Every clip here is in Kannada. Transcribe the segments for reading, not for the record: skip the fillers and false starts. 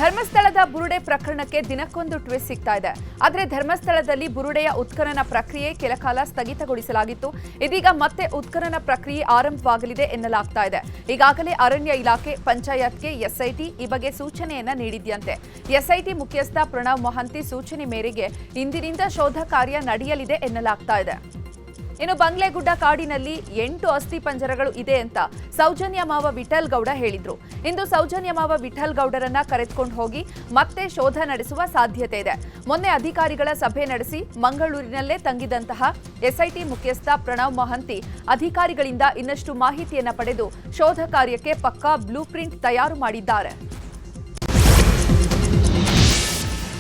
ಧರ್ಮಸ್ಥಳದ ಬುರುಡೆ ಪ್ರಕರಣಕ್ಕೆ ದಿನಕ್ಕೊಂದು ಟ್ವಿಸ್ಟ್ ಸಿಗ್ತಾ ಇದೆ. ಆದರೆ ಧರ್ಮಸ್ಥಳದಲ್ಲಿ ಬುರುಡೆಯ ಉತ್ಖನನ ಪ್ರಕ್ರಿಯೆ ಕೆಲಕಾಲ ಸ್ಥಗಿತಗೊಳಿಸಲಾಗಿತ್ತು. ಇದೀಗ ಮತ್ತೆ ಉತ್ಖನನ ಪ್ರಕ್ರಿಯೆ ಆರಂಭವಾಗಲಿದೆ ಎನ್ನಲಾಗ್ತಾ ಇದೆ. ಈಗಾಗಲೇ ಅರಣ್ಯ ಇಲಾಖೆ ಪಂಚಾಯತ್ಗೆ ಎಸ್ಐಟಿ ಈ ಬಗ್ಗೆ ಸೂಚನೆಯನ್ನ ನೀಡಿದ್ಯಂತೆ. ಎಸ್ಐಟಿ ಮುಖ್ಯಸ್ಥ ಪ್ರಣವ್ ಮೊಹಂತಿ ಸೂಚನೆ ಮೇರೆಗೆ ಇಂದಿನಿಂದ ಶೋಧ ಕಾರ್ಯ ನಡೆಯಲಿದೆ ಎನ್ನಲಾಗ್ತಾ ಇದೆ. ಇನ್ನು ಬಂಗ್ಲೆಗುಡ್ಡ ಕಾಡಿನಲ್ಲಿ 8 ಅಸ್ಥಿ ಪಂಜರಗಳು ಇದೆ ಅಂತ ಸೌಜನ್ಯ ಮಾವ ವಿಠಲ್ ಗೌಡ ಹೇಳಿದ್ರು. ಇಂದು ಸೌಜನ್ಯ ಮಾವ ವಿಠಲ್ ಗೌಡರನ್ನ ಕರೆದುಕೊಂಡು ಹೋಗಿ ಮತ್ತೆ ಶೋಧ ನಡೆಸುವ ಸಾಧ್ಯತೆ ಇದೆ. ಮೊನ್ನೆ ಅಧಿಕಾರಿಗಳ ಸಭೆ ನಡೆಸಿ ಮಂಗಳೂರಿನಲ್ಲೇ ತಂಗಿದಂತಹ ಎಸ್ಐಟಿ ಮುಖ್ಯಸ್ಥ ಪ್ರಣವ್ ಮೊಹಂತಿ ಅಧಿಕಾರಿಗಳಿಂದ ಇನ್ನಷ್ಟು ಮಾಹಿತಿಯನ್ನ ಪಡೆದು ಶೋಧ ಕಾರ್ಯಕ್ಕೆ ಪಕ್ಕಾ ಬ್ಲೂ ಪ್ರಿಂಟ್ ತಯಾರು ಮಾಡಿದ್ದಾರೆ.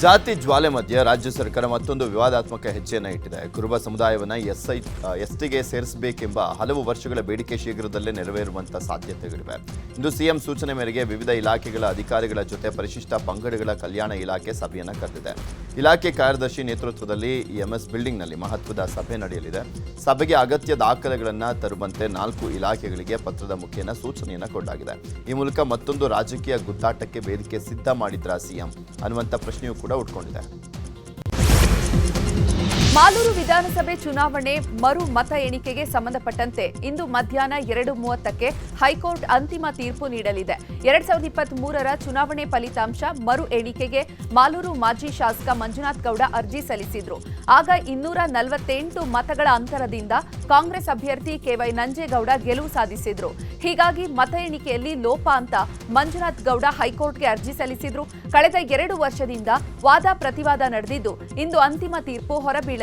ಜಾತಿ ಜ್ವಾಲೆ ಮಧ್ಯೆ ರಾಜ್ಯ ಸರ್ಕಾರ ಮತ್ತೊಂದು ವಿವಾದಾತ್ಮಕ ಹೆಜ್ಜೆಯನ್ನು ಇಟ್ಟಿದೆ. ಕುರುಬ ಸಮುದಾಯವನ್ನು ಎಸ್ಟಿಗೆ ಸೇರಿಸಬೇಕೆಂಬ ಹಲವು ವರ್ಷಗಳ ಬೇಡಿಕೆ ಶೀಘ್ರದಲ್ಲೇ ನೆರವೇರುವಂತ ಸಾಧ್ಯತೆಗಳಿವೆ. ಇಂದು ಸಿಎಂ ಸೂಚನೆ ಮೇರೆಗೆ ವಿವಿಧ ಇಲಾಖೆಗಳ ಅಧಿಕಾರಿಗಳ ಜೊತೆ ಪರಿಶಿಷ್ಟ ಪಂಗಡಗಳ ಕಲ್ಯಾಣ ಇಲಾಖೆ ಸಭೆಯನ್ನು ಕರೆದಿದೆ. ಇಲಾಖೆ ಕಾರ್ಯದರ್ಶಿ ನೇತೃತ್ವದಲ್ಲಿ ಎಂಎಸ್ ಬಿಲ್ಡಿಂಗ್ನಲ್ಲಿ ಮಹತ್ವದ ಸಭೆ ನಡೆಯಲಿದೆ. ಸಭೆಗೆ ಅಗತ್ಯ ದಾಖಲೆಗಳನ್ನು ತರುವಂತೆ 4 ಇಲಾಖೆಗಳಿಗೆ ಪತ್ರದ ಮುಖೇನ ಸೂಚನೆಯನ್ನು ಕೊಡಲಾಗಿದೆ. ಈ ಮೂಲಕ ಮತ್ತೊಂದು ರಾಜಕೀಯ ಗುದ್ದಾಟಕ್ಕೆ ವೇದಿಕೆ ಸಿದ್ಧ ಮಾಡಿದ್ರ ಸಿಎಂ ಅನ್ನುವಂಥ ಪ್ರಶ್ನೆಯೂ ಕೂಡ ಉಟ್ಕೊಂಡಿದೆ. ಮಾಲೂರು ವಿಧಾನಸಭೆ ಚುನಾವಣೆ ಮರು ಮತ ಎಣಿಕೆಗೆ ಸಂಬಂಧಪಟ್ಟಂತೆ ಇಂದು ಮಧ್ಯಾಹ್ನ 2:30ಕ್ಕೆ ಹೈಕೋರ್ಟ್ ಅಂತಿಮ ತೀರ್ಪು ನೀಡಲಿದೆ. 2023ರ ಚುನಾವಣೆ ಫಲಿತಾಂಶ ಮರು ಎಣಿಕೆಗೆ ಮಾಲೂರು ಮಾಜಿ ಶಾಸಕ ಮಂಜುನಾಥ್ ಗೌಡ ಅರ್ಜಿ ಸಲ್ಲಿಸಿದ್ರು. ಆಗ 248 ಮತಗಳ ಅಂತರದಿಂದ ಕಾಂಗ್ರೆಸ್ ಅಭ್ಯರ್ಥಿ ಕೆವೈ ನಂಜೇಗೌಡ ಗೆಲುವು ಸಾಧಿಸಿದ್ರು. ಹೀಗಾಗಿ ಮತ ಎಣಿಕೆಯಲ್ಲಿ ಲೋಪ ಅಂತ ಮಂಜುನಾಥ್ ಗೌಡ ಹೈಕೋರ್ಟ್ಗೆ ಅರ್ಜಿ ಸಲ್ಲಿಸಿದ್ರು. ಕಳೆದ 2 ವರ್ಷದಿಂದ ವಾದ ಪ್ರತಿವಾದ ನಡೆದಿದ್ದು ಇಂದು ಅಂತಿಮ ತೀರ್ಪು ಹೊರಬೀಳಲಿದೆ.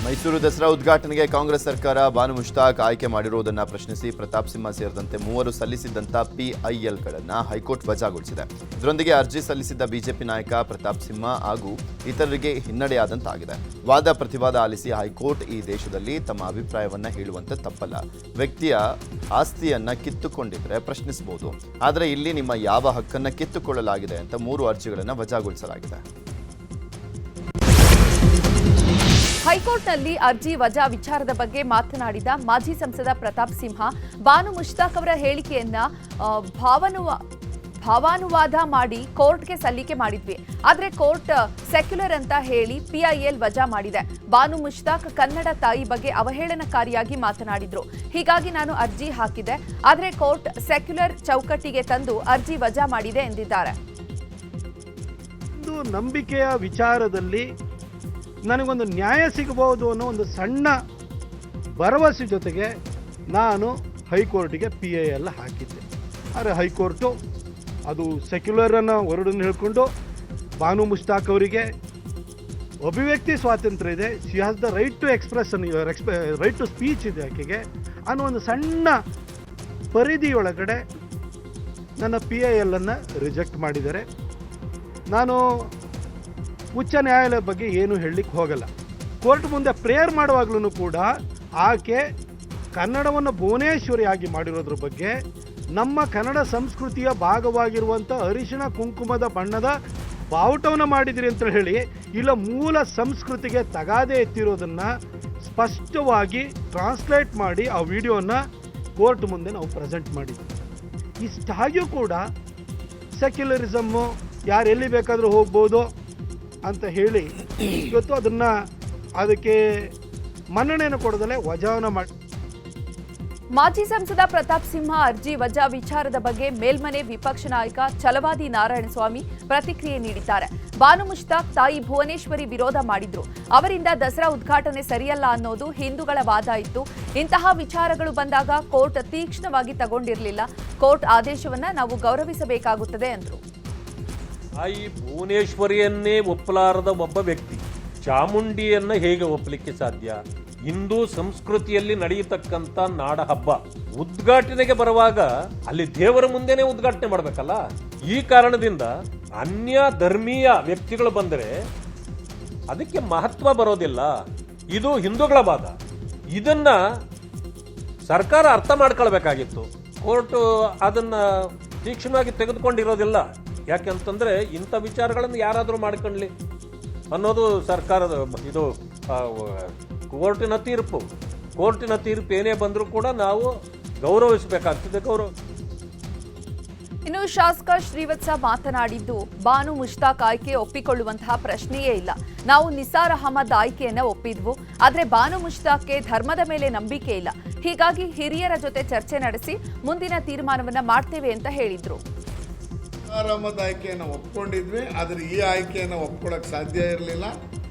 ಮೈಸೂರು ದಸರಾ ಉದ್ಘಾಟನೆಗೆ ಕಾಂಗ್ರೆಸ್ ಸರ್ಕಾರ ಬಾನು ಮುಷ್ತಾಕ್ ಆಯ್ಕೆ ಮಾಡಿರುವುದನ್ನು ಪ್ರಶ್ನಿಸಿ ಪ್ರತಾಪ್ ಸಿಂಹ ಸೇರಿದಂತೆ 3 ಸಲ್ಲಿಸಿದ್ದಂಥ ಪಿಐಎಲ್ಗಳನ್ನು ಹೈಕೋರ್ಟ್ ವಜಾಗೊಳಿಸಿದೆ. ಇದರೊಂದಿಗೆ ಅರ್ಜಿ ಸಲ್ಲಿಸಿದ್ದ ಬಿಜೆಪಿ ನಾಯಕ ಪ್ರತಾಪ್ ಸಿಂಹ ಹಾಗೂ ಇತರರಿಗೆ ಹಿನ್ನಡೆಯಾದಂತಾಗಿದೆ. ವಾದ ಪ್ರತಿವಾದ ಆಲಿಸಿ ಹೈಕೋರ್ಟ್ ಈ ದೇಶದಲ್ಲಿ ತಮ್ಮ ಅಭಿಪ್ರಾಯವನ್ನು ಹೇಳುವಂತೆ ತಪ್ಪಲ್ಲ. ವ್ಯಕ್ತಿಯ ಆಸ್ತಿಯನ್ನ ಕಿತ್ತುಕೊಂಡಿದ್ರೆ ಪ್ರಶ್ನಿಸಬಹುದು. ಆದರೆ ಇಲ್ಲಿ ನಿಮ್ಮ ಯಾವ ಹಕ್ಕನ್ನು ಕಿತ್ತುಕೊಳ್ಳಲಾಗಿದೆ ಅಂತ 3 ಅರ್ಜಿಗಳನ್ನು ವಜಾಗೊಳಿಸಲಾಗಿದೆ. ಹೈಕೋರ್ಟ್ನಲ್ಲಿ ಅರ್ಜಿ ವಜಾ ವಿಚಾರದ ಬಗ್ಗೆ ಮಾತನಾಡಿದ ಮಾಜಿ ಸಂಸದ ಪ್ರತಾಪ್ ಸಿಂಹ, ಬಾನು ಮುಷ್ತಾಕ್ ಅವರ ಹೇಳಿಕೆಯನ್ನ ಭಾವಾನುವಾದ ಮಾಡಿ ಕೋರ್ಟ್ಗೆ ಸಲ್ಲಿಕೆ ಮಾಡಿದ್ವಿ. ಆದ್ರೆ ಕೋರ್ಟ್ ಸೆಕ್ಯುಲರ್ ಅಂತ ಹೇಳಿ ಪಿಐಎಲ್ ವಜಾ ಮಾಡಿದೆ. ಬಾನು ಮುಷ್ತಾಕ್ ಕನ್ನಡ ತಾಯಿ ಬಗ್ಗೆ ಅವಹೇಳನಕಾರಿಯಾಗಿ ಮಾತನಾಡಿದ್ರು. ಹೀಗಾಗಿ ನಾನು ಅರ್ಜಿ ಹಾಕಿದೆ. ಆದ್ರೆ ಕೋರ್ಟ್ ಸೆಕ್ಯುಲರ್ ಚೌಕಟ್ಟಿಗೆ ತಂದು ಅರ್ಜಿ ವಜಾ ಮಾಡಿದೆ ಎಂದಿದ್ದಾರೆ. ನಂಬಿಕೆಯ ವಿಚಾರದಲ್ಲಿ ನನಗೊಂದು ನ್ಯಾಯ ಸಿಗಬಹುದು ಅನ್ನೋ ಒಂದು ಸಣ್ಣ ಭರವಸೆ ಜೊತೆಗೆ ನಾನು ಹೈಕೋರ್ಟಿಗೆ PIL ಹಾಕಿದ್ದೆ. ಆದರೆ ಹೈಕೋರ್ಟು ಅದು ಸೆಕ್ಯುಲರನ್ನು ಹೊರಡನ್ನು ಹೇಳ್ಕೊಂಡು ಬಾನು ಮುಷ್ತಾಕ್ ಅವರಿಗೆ ಅಭಿವ್ಯಕ್ತಿ ಸ್ವಾತಂತ್ರ್ಯ ಇದೆ, she has the right to express, right to speech ಇದೆ ಆಕೆಗೆ ಅನ್ನೋ ಒಂದು ಸಣ್ಣ ಪರಿಧಿಯೊಳಗಡೆ ನನ್ನ PILನ್ನು ರಿಜೆಕ್ಟ್ ಮಾಡಿದ್ದಾರೆ. ನಾನು ಉಚ್ಚ ನ್ಯಾಯಾಲಯದ ಬಗ್ಗೆ ಏನು ಹೇಳಲಿಕ್ಕೆ ಹೋಗಲ್ಲ. ಕೋರ್ಟ್ ಮುಂದೆ ಪ್ರೇಯರ್ ಮಾಡುವಾಗಲೂ ಕೂಡ ಆಕೆ ಕನ್ನಡವನ್ನು ಭುವನೇಶ್ವರಿಯಾಗಿ ಮಾಡಿರೋದ್ರ ಬಗ್ಗೆ, ನಮ್ಮ ಕನ್ನಡ ಸಂಸ್ಕೃತಿಯ ಭಾಗವಾಗಿರುವಂಥ ಅರಿಶಿಣ ಕುಂಕುಮದ ಬಣ್ಣದ ಬಾವುಟವನ್ನು ಮಾಡಿದಿರಿ ಅಂತ ಹೇಳಿ ಇಲ್ಲ ಮೂಲ ಸಂಸ್ಕೃತಿಗೆ ತಗಾದೆ ಎತ್ತಿರೋದನ್ನು ಸ್ಪಷ್ಟವಾಗಿ ಟ್ರಾನ್ಸ್ಲೇಟ್ ಮಾಡಿ ಆ ವಿಡಿಯೋನ ಕೋರ್ಟ್ ಮುಂದೆ ನಾವು ಪ್ರೆಸೆಂಟ್ ಮಾಡಿದ್ವಿ. ಇಷ್ಟಾಗಿಯೂ ಕೂಡ ಸೆಕ್ಯುಲರಿಸಮ್ಮು ಯಾರು ಎಲ್ಲಿ ಬೇಕಾದರೂ ಹೋಗ್ಬೋದು ಅಂತ ಹೇಳಿ ಇವತ್ತು ಅದಕ್ಕೆ ಮನ್ನಣೆಯನ್ನು ಕೊಡದಲ್ಲೇ ವಜಾವನ್ನ ಮಾಡಿ. ಮಾಜಿ ಸಂಸದ ಪ್ರತಾಪ್ ಸಿಂಹ ಅರ್ಜಿ ವಜಾ ವಿಚಾರದ ಬಗ್ಗೆ ಮೇಲ್ಮನೆ ವಿಪಕ್ಷ ನಾಯಕ ಛಲವಾದಿ ನಾರಾಯಣಸ್ವಾಮಿ ಪ್ರತಿಕ್ರಿಯೆ ನೀಡಿದ್ದಾರೆ. ಬಾನು ಮುಷ್ತಾಕ್ ತಾಯಿ ಭುವನೇಶ್ವರಿ ವಿರೋಧ ಮಾಡಿದ್ರು. ಅವರಿಂದ ದಸರಾ ಉದ್ಘಾಟನೆ ಸರಿಯಲ್ಲ ಅನ್ನೋದು ಹಿಂದೂಗಳ ವಾದ ಇತ್ತು. ಇಂತಹ ವಿಚಾರಗಳು ಬಂದಾಗ ಕೋರ್ಟ್ ತೀಕ್ಷ್ಣವಾಗಿ ತಗೊಂಡಿರಲಿಲ್ಲ. ಕೋರ್ಟ್ ಆದೇಶವನ್ನ ನಾವು ಗೌರವಿಸಬೇಕಾಗುತ್ತದೆ ಎಂದರು. ತಾಯಿ ಭುವನೇಶ್ವರಿಯನ್ನೇ ಒಪ್ಪಲಾರದ ಒಬ್ಬ ವ್ಯಕ್ತಿ ಚಾಮುಂಡಿಯನ್ನ ಹೇಗೆ ಒಪ್ಪಲಿಕ್ಕೆ ಸಾಧ್ಯ? ಹಿಂದೂ ಸಂಸ್ಕೃತಿಯಲ್ಲಿ ನಡೆಯತಕ್ಕಂಥ ನಾಡ ಹಬ್ಬ ಉದ್ಘಾಟನೆಗೆ ಬರುವಾಗ ಅಲ್ಲಿ ದೇವರ ಮುಂದೆನೆ ಉದ್ಘಾಟನೆ ಮಾಡಬೇಕಲ್ಲ. ಈ ಕಾರಣದಿಂದ ಅನ್ಯ ಧರ್ಮೀಯ ವ್ಯಕ್ತಿಗಳು ಬಂದರೆ ಅದಕ್ಕೆ ಮಹತ್ವ ಬರೋದಿಲ್ಲ. ಇದು ಹಿಂದೂಗಳ ವಾದ. ಇದನ್ನ ಸರ್ಕಾರ ಅರ್ಥ ಮಾಡ್ಕೊಳ್ಬೇಕಾಗಿತ್ತು. ಕೋರ್ಟ್ ಅದನ್ನ ತೀಕ್ಷ್ಣವಾಗಿ ತೆಗೆದುಕೊಂಡಿರೋದಿಲ್ಲ. ಯಾಕೆಂತಂದ್ರೆ ಇಂಥ ವಿಚಾರಗಳನ್ನು ಯಾರಾದರೂ ಮಾಡ್ಕೊಳ್ಳಿ ಅನ್ನೋದು ಸರ್ಕಾರದ ಇದು ಕೋರ್ಟಿನ ತೀರ್ಪು ಏನೇ ಬಂದರೂ ಕೂಡ ನಾವು ಗೌರವಿಸಬೇಕಾಗ್ತದೆ. ಇನ್ನು ಶಾಸಕ ಶ್ರೀವತ್ಸ ಮಾತನಾಡಿದ್ದು, ಬಾನು ಮುಷ್ತಾಕ್ ಆಯ್ಕೆ ಒಪ್ಪಿಕೊಳ್ಳುವಂತಹ ಪ್ರಶ್ನೆಯೇ ಇಲ್ಲ. ನಾವು ನಿಸಾರ್ ಅಹಮದ್ ಆಯ್ಕೆಯನ್ನ ಒಪ್ಪಿದ್ವು, ಆದರೆ ಬಾನು ಮುಷ್ತಾಕ್ಗೆ ಧರ್ಮದ ಮೇಲೆ ನಂಬಿಕೆ ಇಲ್ಲ. ಹೀಗಾಗಿ ಹಿರಿಯರ ಜೊತೆ ಚರ್ಚೆ ನಡೆಸಿ ಮುಂದಿನ ತೀರ್ಮಾನವನ್ನ ಮಾಡ್ತೇವೆ ಅಂತ ಹೇಳಿದ್ರು. ನಿಸಾರ್ ಅಹಮದ್ ಆಯ್ಕೆಯನ್ನು ಒಪ್ಕೊಂಡಿದ್ವಿ, ಆದರೆ ಈ ಆಯ್ಕೆಯನ್ನು ಒಪ್ಕೊಳ್ಳೋಕೆ ಸಾಧ್ಯ ಇರಲಿಲ್ಲ.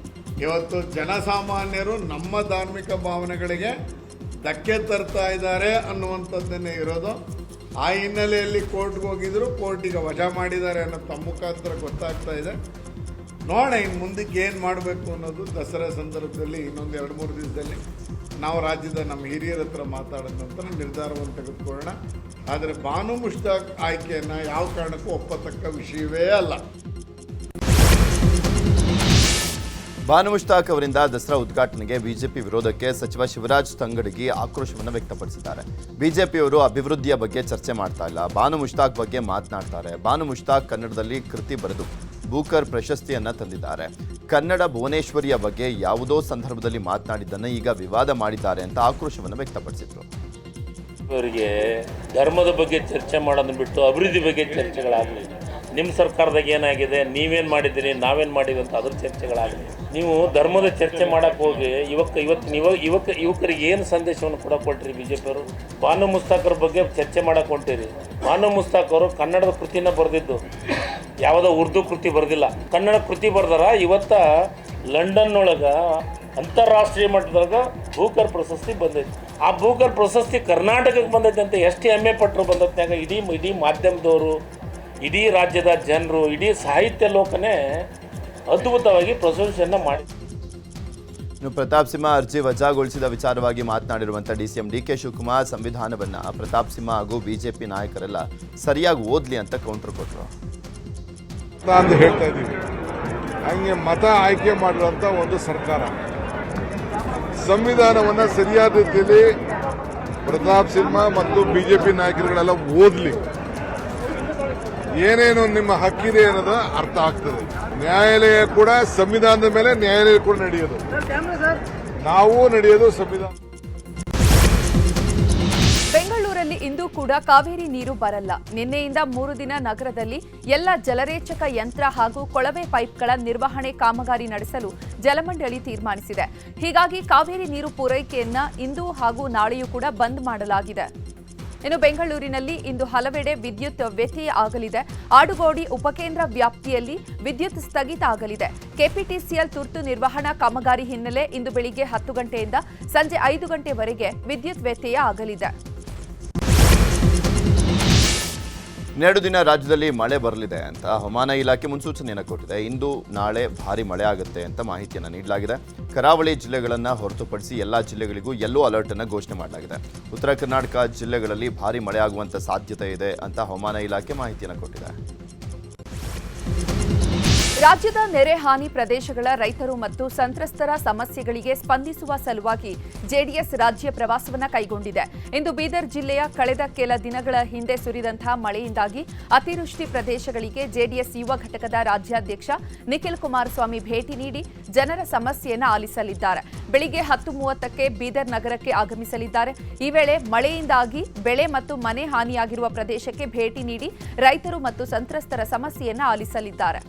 ಇವತ್ತು ಜನಸಾಮಾನ್ಯರು ನಮ್ಮ ಧಾರ್ಮಿಕ ಭಾವನೆಗಳಿಗೆ ಧಕ್ಕೆ ತರ್ತಾ ಇದ್ದಾರೆ ಅನ್ನುವಂಥದ್ದನ್ನೇ ಇರೋದು. ಆ ಹಿನ್ನೆಲೆಯಲ್ಲಿ ಕೋರ್ಟ್ಗೆ ಹೋಗಿದ್ರು, ಕೋರ್ಟಿಗೆ ವಜಾ ಮಾಡಿದ್ದಾರೆ ಅನ್ನೋದು ತಮ್ಮ ಮುಖಾಂತರ ಗೊತ್ತಾಗ್ತಾ ಇದೆ. ನೋಡೋಣ ಇನ್ನು ಮುಂದಕ್ಕೆ ಏನು ಮಾಡಬೇಕು ಅನ್ನೋದು ದಸರಾ ಸಂದರ್ಭದಲ್ಲಿ ಇನ್ನೊಂದು 2-3 ದಿವಸದಲ್ಲಿ ನಾವು ರಾಜ್ಯದ ನಮ್ಮ ಹಿರಿಯರ ಹತ್ರ ಮಾತಾಡಿದ ನಂತರ ನಿರ್ಧಾರವನ್ನು ತೆಗೆದುಕೊಳ್ಳೋಣ. ಆದರೆ ಬಾನು ಮುಷ್ತಾಕ್ ಆಯ್ಕೆಯನ್ನು ಯಾವ ಕಾರಣಕ್ಕೂ ಒಪ್ಪತಕ್ಕ ವಿಷಯವೇ ಅಲ್ಲ. ಬಾನು ಮುಷ್ತಾಕ್ ಅವರಿಂದ ದಸರಾ ಉದ್ಘಾಟನೆಗೆ ಬಿಜೆಪಿ ವಿರೋಧಕ್ಕೆ ಸಚಿವ ಶಿವರಾಜ್ ತಂಗಡಗಿ ಆಕ್ರೋಶವನ್ನು ವ್ಯಕ್ತಪಡಿಸಿದ್ದಾರೆ. ಬಿಜೆಪಿಯವರು ಅಭಿವೃದ್ಧಿಯ ಬಗ್ಗೆ ಚರ್ಚೆ ಮಾಡ್ತಾ ಇಲ್ಲ, ಬಾನು ಮುಷ್ತಾಕ್ ಬಗ್ಗೆ ಮಾತನಾಡ್ತಾರೆ. ಬಾನು ಮುಷ್ತಾಕ್ ಕನ್ನಡದಲ್ಲಿ ಕೃತಿ ಬರೆದು ಬೂಕರ್ ಪ್ರಶಸ್ತಿಯನ್ನ ತಂದಿದ್ದಾರೆ. ಕನ್ನಡ ಭುವನೇಶ್ವರಿಯ ಬಗ್ಗೆ ಯಾವುದೋ ಸಂದರ್ಭದಲ್ಲಿ ಮಾತನಾಡಿದ್ದನ್ನು ಈಗ ವಿವಾದ ಮಾಡಿದ್ದಾರೆ ಅಂತ ಆಕ್ರೋಶವನ್ನು ವ್ಯಕ್ತಪಡಿಸಿದ್ರು. ಅವರಿಗೆ ಧರ್ಮದ ಬಗ್ಗೆ ಚರ್ಚೆ ಮಾಡೋದನ್ನ ಬಿಟ್ಟು ಅಭಿವೃದ್ಧಿ ಬಗ್ಗೆ ಚರ್ಚೆಗಳಾಗಲಿ. ನಿಮ್ಮ ಸರ್ಕಾರದಾಗ ಏನಾಗಿದೆ, ನೀವೇನು ಮಾಡಿದ್ದೀರಿ, ನಾವೇನು ಮಾಡಿದ್ವಿ ಅಂತ ಅದ್ರ ಚರ್ಚೆಗಳಾಗಲಿ. ನೀವು ಧರ್ಮದ ಚರ್ಚೆ ಮಾಡೋಕ್ಕೆ ಹೋಗಿ ಯುವಕರಿಗೆ ಏನು ಸಂದೇಶವನ್ನು ಕೊಟ್ಟರಿ ಬಿ ಜೆ ಪಿಯವರು? ಬಾನು ಮುಸ್ತಾಕ್ ಅವ್ರ ಬಗ್ಗೆ ಚರ್ಚೆ ಮಾಡೋಕೆ ಹೊಂಟಿರಿ. ಬಾನು ಮುಸ್ತಾಕ್ ಅವರು ಕನ್ನಡದ ಕೃತಿನ ಬರೆದಿದ್ದು, ಯಾವುದೋ ಉರ್ದು ಕೃತಿ ಬರೆದಿಲ್ಲ, ಕನ್ನಡ ಕೃತಿ ಬರ್ದಾರ. ಇವತ್ತು ಲಂಡನ್ ಒಳಗೆ ಅಂತಾರಾಷ್ಟ್ರೀಯ ಮಟ್ಟದಾಗ ಬೂಕರ್ ಪ್ರಶಸ್ತಿ ಬಂದೈತಿ. ಆ ಬೂಕರ್ ಪ್ರಶಸ್ತಿ ಕರ್ನಾಟಕಕ್ಕೆ ಬಂದೈತೆ ಅಂತ ಎಷ್ಟು ಹೆಮ್ಮೆ ಪಟ್ಟರು ಬಂದತ್ನಾಗ ಇಡೀ ಮಾಧ್ಯಮದವರು, ಇಡೀ ರಾಜ್ಯದ ಜನರು, ಇಡೀ ಸಾಹಿತ್ಯ ಲೋಕನೇ ಅದ್ಭುತವಾಗಿ ಪ್ರಶಂಸೆಯನ್ನು ಮಾಡಿ. ಇನ್ನು ಪ್ರತಾಪ್ ಸಿಂಹ ಅರ್ಜಿ ವಜಾಗೊಳಿಸಿದ ವಿಚಾರವಾಗಿ ಮಾತನಾಡಿರುವಂಥ ಡಿಸಿಎಂ ಡಿ ಕೆ ಶಿವಕುಮಾರ್ ಸಂವಿಧಾನವನ್ನು ಪ್ರತಾಪ್ ಸಿಂಹ ಹಾಗೂ ಬಿಜೆಪಿ ನಾಯಕರೆಲ್ಲ ಸರಿಯಾಗಿ ಓದಲಿ ಅಂತ ಕೌಂಟರ್ ಕೊಟ್ಟರು. ಅಂತ ಹೇಳ್ತಾ ಇದ್ದೀವಿ, ಹಂಗೆ ಮತ ಆಯ್ಕೆ ಮಾಡಿರುವಂಥ ಒಂದು ಸರ್ಕಾರ ಸಂವಿಧಾನವನ್ನು ಸರಿಯಾದ ರೀತಿಯಲ್ಲಿ ಪ್ರತಾಪ್ ಸಿಂಹ ಮತ್ತು ಬಿಜೆಪಿ ನಾಯಕರುಗಳೆಲ್ಲ ಓದಲಿ, ಏನೇನು ನಿಮ್ಮ ಹಕ್ಕಿದೆ ಅನ್ನೋದು ಅರ್ಥ ಆಗ್ತದೆ. ನ್ಯಾಯಾಲಯ ಕೂಡ ಸಂವಿಧಾನದ ಮೇಲೆ ನ್ಯಾಯಾಲಯ ಕೂಡ ನಡೆಯೋದು, ನಾವು ನಡೆಯೋದು ಸಂವಿಧಾನ. ಬೆಂಗಳೂರಲ್ಲಿ ಇಂದು ಕೂಡ ಕಾವೇರಿ ನೀರು ಬರಲ್ಲ. ನಿನ್ನೆಯಿಂದ 3 ದಿನ ನಗರದಲ್ಲಿ ಎಲ್ಲ ಜಲರೇಚಕ ಯಂತ್ರ ಹಾಗೂ ಕೊಳವೆ ಪೈಪ್ಗಳ ನಿರ್ವಹಣೆ ಕಾಮಗಾರಿ ನಡೆಸಲು ಜಲಮಂಡಳಿ ತೀರ್ಮಾನಿಸಿದೆ. ಹೀಗಾಗಿ ಕಾವೇರಿ ನೀರು ಪೂರೈಕೆಯನ್ನ ಇಂದು ಹಾಗೂ ನಾಳೆಯೂ ಕೂಡ ಬಂದ್ ಮಾಡಲಾಗಿದೆ. ಇನ್ನು ಬೆಂಗಳೂರಿನಲ್ಲಿ ಇಂದು ಹಲವೆಡೆ ವಿದ್ಯುತ್ ವ್ಯತ್ಯಯ ಆಗಲಿದೆ. ಆಡುಗೋಡಿ ಉಪಕೇಂದ್ರ ವ್ಯಾಪ್ತಿಯಲ್ಲಿ ವಿದ್ಯುತ್ ಸ್ಥಗಿತ ಆಗಲಿದೆ. ಕೆಪಿಟಿಸಿಎಲ್ ತುರ್ತು ನಿರ್ವಹಣಾ ಕಾಮಗಾರಿ ಹಿನ್ನೆಲೆ ಇಂದು ಬೆಳಿಗ್ಗೆ 10 ಗಂಟೆಯಿಂದ ಸಂಜೆ 5 ಗಂಟೆವರೆಗೆ ವಿದ್ಯುತ್ ವ್ಯತ್ಯಯ ಆಗಲಿದೆ. 2 ದಿನ ರಾಜ್ಯದಲ್ಲಿ ಮಳೆ ಬರಲಿದೆ ಅಂತ ಹವಾಮಾನ ಇಲಾಖೆ ಮುನ್ಸೂಚನೆಯನ್ನು ಕೊಟ್ಟಿದೆ. ಇಂದು ನಾಳೆ ಭಾರಿ ಮಳೆ ಆಗುತ್ತೆ ಅಂತ ಮಾಹಿತಿಯನ್ನು ನೀಡಲಾಗಿದೆ. ಕರಾವಳಿ ಜಿಲ್ಲೆಗಳನ್ನು ಹೊರತುಪಡಿಸಿ ಎಲ್ಲ ಜಿಲ್ಲೆಗಳಿಗೂ ಯೆಲ್ಲೋ ಅಲರ್ಟ್ ಅನ್ನು ಘೋಷಣೆ ಮಾಡಲಾಗಿದೆ. ಉತ್ತರ ಕರ್ನಾಟಕ ಜಿಲ್ಲೆಗಳಲ್ಲಿ ಭಾರಿ ಮಳೆ ಆಗುವಂತ ಸಾಧ್ಯತೆ ಇದೆ ಅಂತ ಹವಾಮಾನ ಇಲಾಖೆ ಮಾಹಿತಿಯನ್ನು ಕೊಟ್ಟಿದೆ. ರಾಜ್ಯದ ನೆರೆ ಹಾನಿ ಪ್ರದೇಶಗಳ ರೈತರು ಮತ್ತು ಸಂತ್ರಸ್ತರ ಸಮಸ್ಯೆಗಳಿಗೆ ಸ್ಪಂದಿಸುವ ಸಲುವಾಗಿ ಜೆಡಿಎಸ್ ರಾಜ್ಯ ಪ್ರವಾಸವನ್ನು ಕೈಗೊಂಡಿದೆ. ಇಂದು ಬೀದರ್ ಜಿಲ್ಲೆಯ ಕಳೆದ ಕೆಲ ದಿನಗಳ ಹಿಂದೆ ಸುರಿದಂತಹ ಮಳೆಯಿಂದಾಗಿ ಅತಿವೃಷ್ಟಿ ಪ್ರದೇಶಗಳಿಗೆ ಜೆಡಿಎಸ್ ಯುವ ಘಟಕದ ರಾಜ್ಯಾಧ್ಯಕ್ಷ ನಿಖಿಲ್ ಕುಮಾರಸ್ವಾಮಿ ಭೇಟಿ ನೀಡಿ ಜನರ ಸಮಸ್ಯೆಯನ್ನು ಆಲಿಸಲಿದ್ದಾರೆ. ಬೆಳಿಗ್ಗೆ 10:30ಕ್ಕೆ ಬೀದರ್ ನಗರಕ್ಕೆ ಆಗಮಿಸಲಿದ್ದಾರೆ. ಈ ವೇಳೆ ಮಳೆಯಿಂದಾಗಿ ಬೆಳೆ ಮತ್ತು ಮನೆ ಹಾನಿಯಾಗಿರುವ ಪ್ರದೇಶಕ್ಕೆ ಭೇಟಿ ನೀಡಿ ರೈತರು ಮತ್ತು ಸಂತ್ರಸ್ತರ ಸಮಸ್ಯೆಯನ್ನು ಆಲಿಸಲಿದ್ದಾರೆ.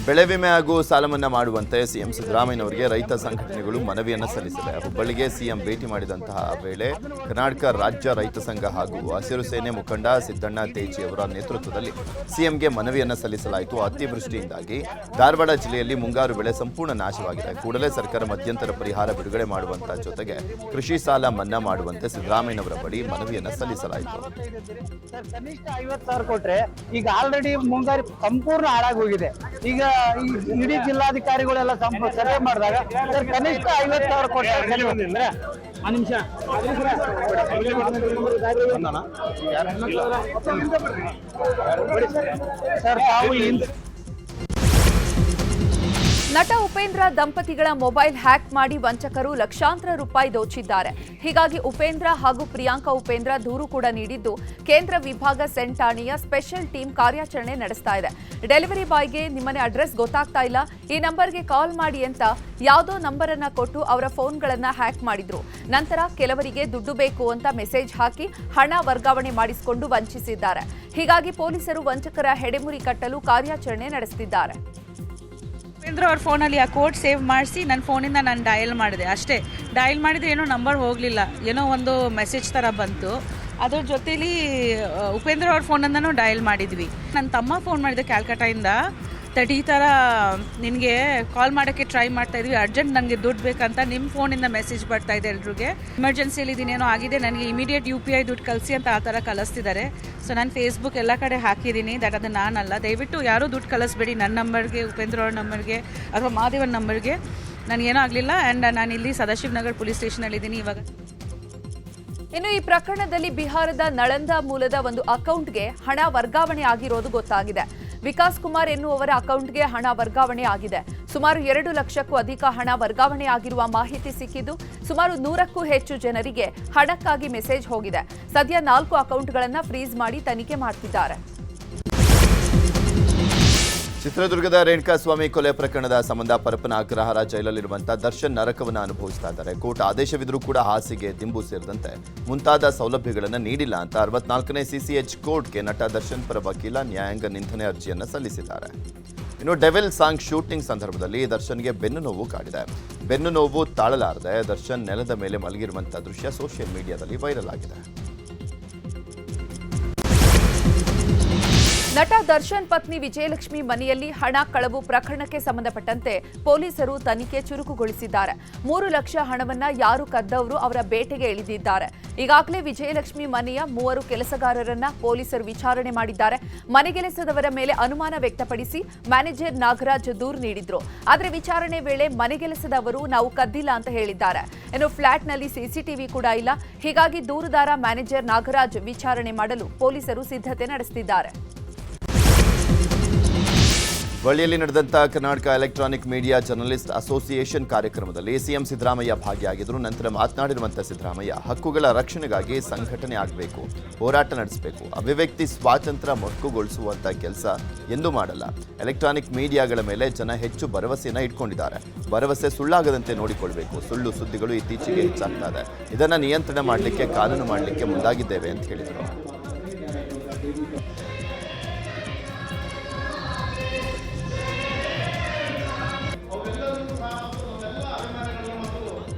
ಬೆಳೆ ವಿಮೆ ಹಾಗೂ ಸಾಲ ಮನ್ನಾ ಮಾಡುವಂತೆ ಸಿಎಂ ಸಿದ್ದರಾಮಯ್ಯನವರಿಗೆ ರೈತ ಸಂಘಟನೆಗಳು ಮನವಿಯನ್ನು ಸಲ್ಲಿಸಿವೆ. ಹುಬ್ಬಳ್ಳಿಗೆ ಸಿಎಂ ಭೇಟಿ ಮಾಡಿದಂತಹ ವೇಳೆ ಕರ್ನಾಟಕ ರಾಜ್ಯ ರೈತ ಸಂಘ ಹಾಗೂ ಹಸಿರು ಸೇನೆ ಮುಖಂಡ ಸಿದ್ದಣ್ಣ ತೇಜಿ ಅವರ ನೇತೃತ್ವದಲ್ಲಿ ಸಿಎಂಗೆ ಮನವಿಯನ್ನು ಸಲ್ಲಿಸಲಾಯಿತು. ಅತಿವೃಷ್ಟಿಯಿಂದಾಗಿ ಧಾರವಾಡ ಜಿಲ್ಲೆಯಲ್ಲಿ ಮುಂಗಾರು ಬೆಳೆ ಸಂಪೂರ್ಣ ನಾಶವಾಗಿದೆ. ಕೂಡಲೇ ಸರ್ಕಾರ ಮಧ್ಯಂತರ ಪರಿಹಾರ ಬಿಡುಗಡೆ ಮಾಡುವಂತಹ ಜೊತೆಗೆ ಕೃಷಿ ಸಾಲ ಮನ್ನಾ ಮಾಡುವಂತೆ ಸಿದ್ದರಾಮಯ್ಯನವರ ಬಳಿ ಮನವಿಯನ್ನು ಸಲ್ಲಿಸಲಾಯಿತು. ಕನಿಷ್ಠ 50,000 ಕೊಟ್ರೆ ಈಗ ಆಲ್ರೆಡಿ ಮುಂಗಾರು ಸಂಪೂರ್ಣ ಹಾಳಾಗಿ ಹೋಗಿದೆ. ಈಗ ಇಡೀ ಜಿಲ್ಲಾಧಿಕಾರಿಗಳೆಲ್ಲ ಸರ್ವೆ ಮಾಡಿದಾಗ ಸರ್ ಕನಿಷ್ಠ 50,000 ಕೊಟ್ಟರೆ ನಟ ಉಪೇಂದ್ರ ದಂಪತಿಗಳ ಮೊಬೈಲ್ ಹ್ಯಾಕ್ ಮಾಡಿ ವಂಚಕರು ಲಕ್ಷಾಂತರ ರೂಪಾಯಿ ದೋಚಿದ್ದಾರೆ. ಹೀಗಾಗಿ ಉಪೇಂದ್ರ ಹಾಗೂ ಪ್ರಿಯಾಂಕಾ ಉಪೇಂದ್ರ ದೂರು ಕೂಡ ನೀಡಿದ್ದು, ಕೇಂದ್ರ ವಿಭಾಗ ಸೆಂಟ್ ಠಾಣೆಯ ಸ್ಪೆಷಲ್ ಟೀಮ್ ಕಾರ್ಯಾಚರಣೆ ನಡೆಸ್ತಾ ಇದೆ. ಡೆಲಿವರಿ ಬಾಯ್ಗೆ ನಿಮ್ಮನೆ ಅಡ್ರೆಸ್ ಗೊತ್ತಾಗ್ತಾ ಇಲ್ಲ, ಈ ನಂಬರ್ಗೆ ಕಾಲ್ ಮಾಡಿ ಅಂತ ಯಾವುದೋ ನಂಬರ್ ಅನ್ನ ಕೊಟ್ಟು ಅವರ ಫೋನ್ಗಳನ್ನ ಹ್ಯಾಕ್ ಮಾಡಿದ್ರು. ನಂತರ ಕೆಲವರಿಗೆ ದುಡ್ಡು ಬೇಕು ಅಂತ ಮೆಸೇಜ್ ಹಾಕಿ ಹಣ ವರ್ಗಾವಣೆ ಮಾಡಿಸಿಕೊಂಡು ವಂಚಿಸಿದ್ದಾರೆ. ಹೀಗಾಗಿ ಪೊಲೀಸರು ವಂಚಕರ ಹೆಡೆಮುರಿ ಕಟ್ಟಲು ಕಾರ್ಯಾಚರಣೆ ನಡೆಸುತ್ತಿದ್ದಾರೆ. ಉಪೇಂದ್ರ ಅವ್ರ ಫೋನಲ್ಲಿ ಆ ಕೋಡ್ ಸೇವ್ ಮಾಡಿಸಿ ನನ್ನ ಫೋನಿಂದ ನಾನು ಡಯಲ್ ಮಾಡಿದೆ ಅಷ್ಟೇ. ಡಯಲ್ ಮಾಡಿದರೆ ಏನೋ ನಂಬರ್ ಹೋಗಲಿಲ್ಲ, ಏನೋ ಒಂದು ಮೆಸೇಜ್ ಥರ ಬಂತು. ಅದ್ರ ಜೊತೇಲಿ ಉಪೇಂದ್ರ ಅವ್ರ ಫೋನಿಂದನೂ ಡಯಲ್ ಮಾಡಿದ್ವಿ. ನನ್ನ ತಮ್ಮ ಫೋನ್ ಮಾಡಿದೆ ಕ್ಯಾಲ್ಕಟಾಯಿಂದ, ಈ ಥರ ನಿನಗೆ ಕಾಲ್ ಮಾಡೋಕ್ಕೆ ಟ್ರೈ ಮಾಡ್ತಾ ಇದ್ವಿ, ಅರ್ಜೆಂಟ್ ನನಗೆ ದುಡ್ಡು ಬೇಕಂತ ನಿಮ್ಮ ಫೋನಿಂದ ಮೆಸೇಜ್ ಬರ್ತಾ ಇದೆ ಎಲ್ರಿಗೆ, ಎಮರ್ಜೆನ್ಸಿಯಲ್ಲಿ ಇದನ್ನೇನೋ ಆಗಿದೆ, ನನಗೆ ಇಮಿಡಿಯೇಟ್ UPI ದುಡ್ಡು ಕಳಿಸಿ ಅಂತ ಆ ಥರ ಕಳಿಸ್ತಿದ್ದಾರೆ. ಸೊ ನಾನು ಫೇಸ್ಬುಕ್ ಎಲ್ಲ ಕಡೆ ಹಾಕಿದ್ದೀನಿ, ಅದು ನಾನಲ್ಲ. ದಯವಿಟ್ಟು ಯಾರೂ ದುಡ್ಡು ಕಳಿಸ್ಬೇಡಿ ನನ್ನ ನಂಬರ್ಗೆ, ಉಪೇಂದ್ರ ಅವ್ರ ನಂಬರ್ಗೆ ಅಥವಾ ಮಾದೇವನ್ ನಂಬರ್ಗೆ. ನನಗೇನೂ ಆಗಲಿಲ್ಲ. ಆ್ಯಂಡ್ ನಾನು ಇಲ್ಲಿ ಸದಾಶಿವನಗರ್ ಪೊಲೀಸ್ ಸ್ಟೇಷನಲ್ಲಿದ್ದೀನಿ ಇವಾಗ. ಇನ್ನು ಈ ಪ್ರಕರಣದಲ್ಲಿ ಬಿಹಾರದ ನಳಂದ ಮೂಲದ ಒಂದು ಅಕೌಂಟ್ಗೆ ಹಣ ವರ್ಗಾವಣೆ ಆಗಿರೋದು ಗೊತ್ತಾಗಿದೆ. ವಿಕಾಸ್ ಕುಮಾರ್ ಎನ್ನುವವರ ಅಕೌಂಟ್ಗೆ ಹಣ ವರ್ಗಾವಣೆ ಆಗಿದೆ. ಸುಮಾರು 2 ಲಕ್ಷಕ್ಕೂ ಅಧಿಕ ಹಣ ವರ್ಗಾವಣೆ ಆಗಿರುವ ಮಾಹಿತಿ ಸಿಕ್ಕಿದ್ದು, ಸುಮಾರು 100ಕ್ಕೂ ಹೆಚ್ಚು ಜನರಿಗೆ ಹಣಕ್ಕಾಗಿ ಮೆಸೇಜ್ ಹೋಗಿದೆ. ಸದ್ಯ 4 ಅಕೌಂಟ್ಗಳನ್ನು ಫ್ರೀಸ್ ಮಾಡಿ ತನಿಖೆ ಮಾಡ್ತಿದ್ದಾರೆ. ಚಿತ್ರದುರ್ಗದ ರೇಣುಕಾಸ್ವಾಮಿ ಕೊಲೆ ಪ್ರಕರಣದ ಸಂಬಂಧ ಪರಪ್ಪನ ಅಗ್ರಹಾರ ಜೈಲಲ್ಲಿರುವಂತಹ ದರ್ಶನ್ ನರಕವನ್ನು ಅನುಭವಿಸ್ತಾ ಇದ್ದಾರೆ. ಕೋರ್ಟ್ ಆದೇಶವಿದ್ರೂ ಕೂಡ ಹಾಸಿಗೆ, ದಿಂಬು ಸೇರಿದಂತೆ ಮುಂತಾದ ಸೌಲಭ್ಯಗಳನ್ನು ನೀಡಿಲ್ಲ ಅಂತ 64ನೇ CCH ಕೋರ್ಟ್ಗೆ ನಟ ದರ್ಶನ್ ಪರ ವಕೀಲ ನ್ಯಾಯಾಂಗ ನಿಂದನೆ ಅರ್ಜಿಯನ್ನು ಸಲ್ಲಿಸಿದ್ದಾರೆ. ಇನ್ನು ಡೆವಿಲ್ ಸಾಂಗ್ ಶೂಟಿಂಗ್ ಸಂದರ್ಭದಲ್ಲಿ ದರ್ಶನ್ಗೆ ಬೆನ್ನು ನೋವು ಕಾಡಿದೆ. ಬೆನ್ನು ನೋವು ತಾಳಲಾರದೆ ದರ್ಶನ್ ನೆಲದ ಮೇಲೆ ಮಲಗಿರುವಂತಹ ದೃಶ್ಯ ಸೋಷಿಯಲ್ ಮೀಡಿಯಾದಲ್ಲಿ ವೈರಲ್ ಆಗಿದೆ. ನಟ ದರ್ಶನ್ ಪತ್ನಿ ವಿಜಯಲಕ್ಷ್ಮಿ ಮನೆಯಲ್ಲಿ ಹಣ ಕಳವು ಪ್ರಕರಣಕ್ಕೆ ಸಂಬಂಧಪಟ್ಟಂತೆ ಪೊಲೀಸರು ತನಿಖೆ ಚುರುಕುಗೊಳಿಸಿದ್ದಾರೆ. 3 ಲಕ್ಷ ಹಣವನ್ನ ಯಾರು ಕದ್ದವರು ಅವರ ಬೇಟೆಗೆ ಇಳಿದಿದ್ದಾರೆ. ಈಗಾಗಲೇ ವಿಜಯಲಕ್ಷ್ಮಿ ಮನೆಯ 3 ಕೆಲಸಗಾರರನ್ನ ಪೊಲೀಸರು ವಿಚಾರಣೆ ಮಾಡಿದ್ದಾರೆ. ಮನೆಗೆಲಸದವರ ಮೇಲೆ ಅನುಮಾನ ವ್ಯಕ್ತಪಡಿಸಿ ಮ್ಯಾನೇಜರ್ ನಾಗರಾಜ್ ದೂರು ನೀಡಿದ್ರು. ಆದರೆ ವಿಚಾರಣೆ ವೇಳೆ ಮನೆಗೆಲಸದವರು ನಾವು ಕದ್ದಿಲ್ಲ ಅಂತ ಹೇಳಿದ್ದಾರೆ. ಇನ್ನು ಫ್ಲಾಟ್ನಲ್ಲಿ CCTV ಕೂಡ ಇಲ್ಲ. ಹೀಗಾಗಿ ದೂರುದಾರ ಮ್ಯಾನೇಜರ್ ನಾಗರಾಜ್ ವಿಚಾರಣೆ ಮಾಡಲು ಪೊಲೀಸರು ಸಿದ್ಧತೆ ನಡೆಸುತ್ತಿದ್ದಾರೆ. ಬಳ್ಳಿಯಲ್ಲಿ ನಡೆದಂಥ Karnataka electronic media journalist association ಕಾರ್ಯಕ್ರಮದಲ್ಲಿ ಸಿಎಂ ಸಿದ್ದರಾಮಯ್ಯ ಭಾಗಿಯಾಗಿದ್ದರು. ನಂತರ ಮಾತನಾಡಿರುವಂಥ ಸಿದ್ದರಾಮಯ್ಯ, ಹಕ್ಕುಗಳ ರಕ್ಷಣೆಗಾಗಿ ಸಂಘಟನೆ ಆಗಬೇಕು, ಹೋರಾಟ ನಡೆಸಬೇಕು, ಅಭಿವ್ಯಕ್ತಿ ಸ್ವಾತಂತ್ರ್ಯ ಮೊಟಕುಗೊಳಿಸುವಂಥ ಕೆಲಸ ಎಂದೂ ಮಾಡಲ್ಲ. ಎಲೆಕ್ಟ್ರಾನಿಕ್ ಮೀಡಿಯಾಗಳ ಮೇಲೆ ಜನ ಹೆಚ್ಚು ಭರವಸೆಯನ್ನು ಇಟ್ಕೊಂಡಿದ್ದಾರೆ. ಭರವಸೆ ಸುಳ್ಳಾಗದಂತೆ ನೋಡಿಕೊಳ್ಬೇಕು. ಸುಳ್ಳು ಸುದ್ದಿಗಳು ಇತ್ತೀಚೆಗೆ ಹೆಚ್ಚಾಗ್ತಾ ಇದೆ. ಇದನ್ನು ನಿಯಂತ್ರಣ ಮಾಡಲಿಕ್ಕೆ ಕಾನೂನು ಮಾಡಲಿಕ್ಕೆ ಮುಂದಾಗಿದ್ದೇವೆ ಅಂತ ಹೇಳಿದರು.